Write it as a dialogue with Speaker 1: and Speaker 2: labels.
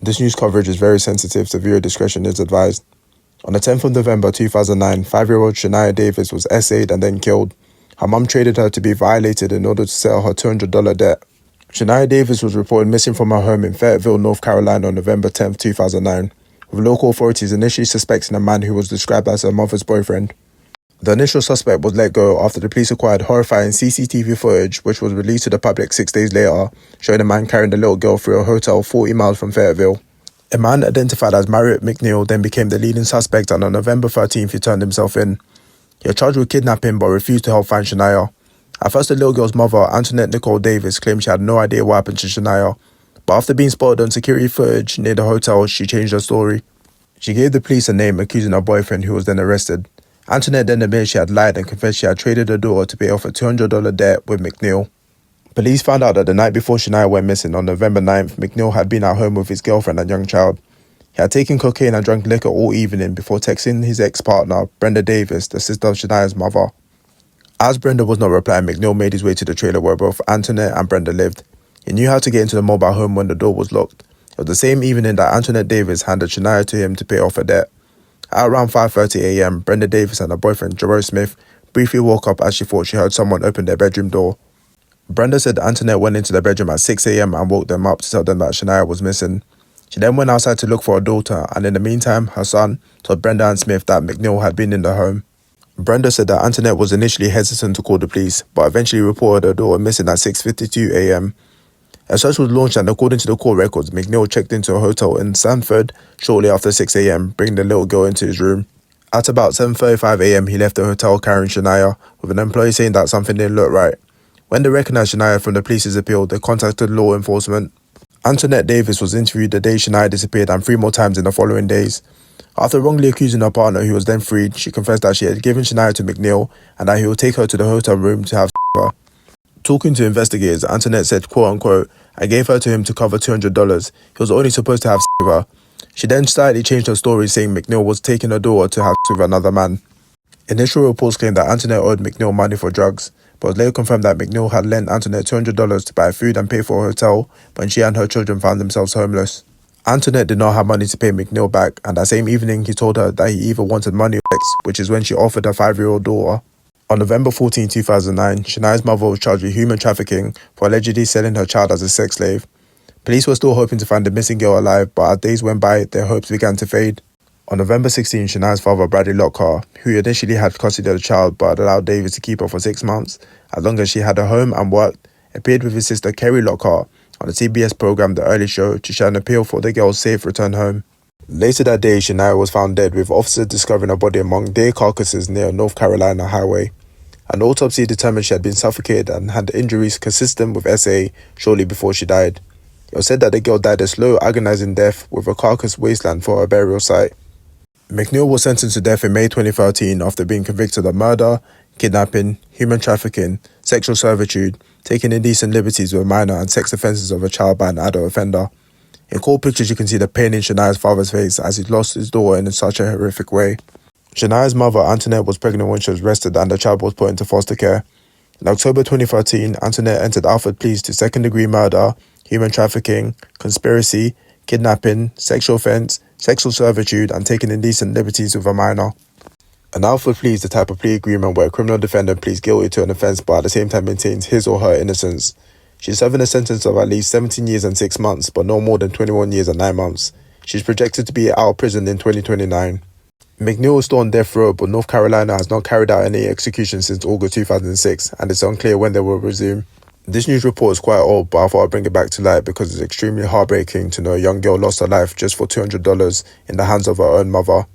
Speaker 1: This news coverage is very sensitive, so viewer discretion is advised. On the 10th of November 2009, 5-year-old Shaniya Davis was essayed and then killed. Her mum traded her to be violated in order to settle her $200 debt. Shaniya Davis was reported missing from her home in Fayetteville, North Carolina on November 10th, 2009, with local authorities initially suspecting a man who was described as her mother's boyfriend. The initial suspect was let go after the police acquired horrifying CCTV footage, which was released to the public 6 days later, showing a man carrying the little girl through a hotel 40 miles from Fayetteville. A man identified as Marriott McNeil then became the leading suspect, and on November 13th he turned himself in. He was charged with kidnapping but refused to help find Shaniya. At first, the little girl's mother, Antoinette Nicole Davis, claimed she had no idea what happened to Shaniya, but after being spotted on security footage near the hotel, she changed her story. She gave the police a name, accusing her boyfriend, who was then arrested. Antoinette then admitted she had lied and confessed she had traded her daughter to pay off a $200 debt with McNeil. Police found out that the night before Shaniya went missing, on November 9th, McNeil had been at home with his girlfriend and young child. He had taken cocaine and drank liquor all evening before texting his ex-partner, Brenda Davis, the sister of Shaniya's mother. As Brenda was not replying, McNeil made his way to the trailer where both Antoinette and Brenda lived. He knew how to get into the mobile home when the door was locked. It was the same evening that Antoinette Davis handed Shaniya to him to pay off her debt. At around 5:30 a.m, Brenda Davis and her boyfriend, Jerome Smith, briefly woke up as she thought she heard someone open their bedroom door. Brenda said Antoinette went into the bedroom at 6 a.m. and woke them up to tell them that Shaniya was missing. She then went outside to look for her daughter, and in the meantime, her son told Brenda and Smith that McNeil had been in the home. Brenda said that Antoinette was initially hesitant to call the police, but eventually reported her daughter missing at 6:52 a.m. A search was launched, and according to the court records, McNeil checked into a hotel in Sanford shortly after 6 a.m, bringing the little girl into his room. At about 7:35 a.m, he left the hotel carrying Shaniya, with an employee saying that something didn't look right. When they recognized Shaniya from the police's appeal, they contacted law enforcement. Antoinette Davis was interviewed the day Shaniya disappeared and 3 more times in the following days. After wrongly accusing her partner, who was then freed, she confessed that she had given Shaniya to McNeil and that he would take her to the hotel room to have sex with her. Talking to investigators, Antoinette said, quote-unquote, "I gave her to him to cover $200. He was only supposed to have sex with her." She then slightly changed her story, saying McNeil was taking her daughter to have sex with another man. Initial reports claimed that Antoinette owed McNeil money for drugs, but it was later confirmed that McNeil had lent Antoinette $200 to buy food and pay for a hotel when she and her children found themselves homeless. Antoinette did not have money to pay McNeil back, and that same evening he told her that he either wanted money or sex, which is when she offered her 5-year-old daughter. On November 14, 2009, Shaniya's mother was charged with human trafficking for allegedly selling her child as a sex slave. Police were still hoping to find the missing girl alive, but as days went by, their hopes began to fade. On November 16, Shaniya's father, Bradley Lockhart, who initially had custody of the child but allowed Davis to keep her for 6 months, as long as she had a home and worked, appeared with his sister Kerry Lockhart on the CBS program The Early Show to share an appeal for the girl's safe return home. Later that day, Shaniya was found dead, with officers discovering her body among deer carcasses near a North Carolina highway. An autopsy determined she had been suffocated and had injuries consistent with SA shortly before she died. It was said that the girl died a slow, agonizing death with a carcass wasteland for her burial site. McNeil was sentenced to death in May 2013 after being convicted of murder, kidnapping, human trafficking, sexual servitude, taking indecent liberties with a minor, and sex offences of a child by an adult offender. In court pictures, you can see the pain in Shaniya's father's face as he lost his daughter in such a horrific way. Shaniya's mother, Antoinette, was pregnant when she was arrested and the child was put into foster care. In October 2013, Antoinette entered Alford pleas to second-degree murder, human trafficking, conspiracy, kidnapping, sexual offence, sexual servitude, and taking indecent liberties with a minor. An Alford plea is the type of plea agreement where a criminal defendant pleads guilty to an offence but at the same time maintains his or her innocence. She's serving a sentence of at least 17 years and 6 months, but no more than 21 years and 9 months. She's projected to be out of prison in 2029. McNeil is still on death row, but North Carolina has not carried out any executions since August 2006, and it's unclear when they will resume. This news report is quite old, but I thought I'd bring it back to light because it's extremely heartbreaking to know a young girl lost her life just for $200 in the hands of her own mother.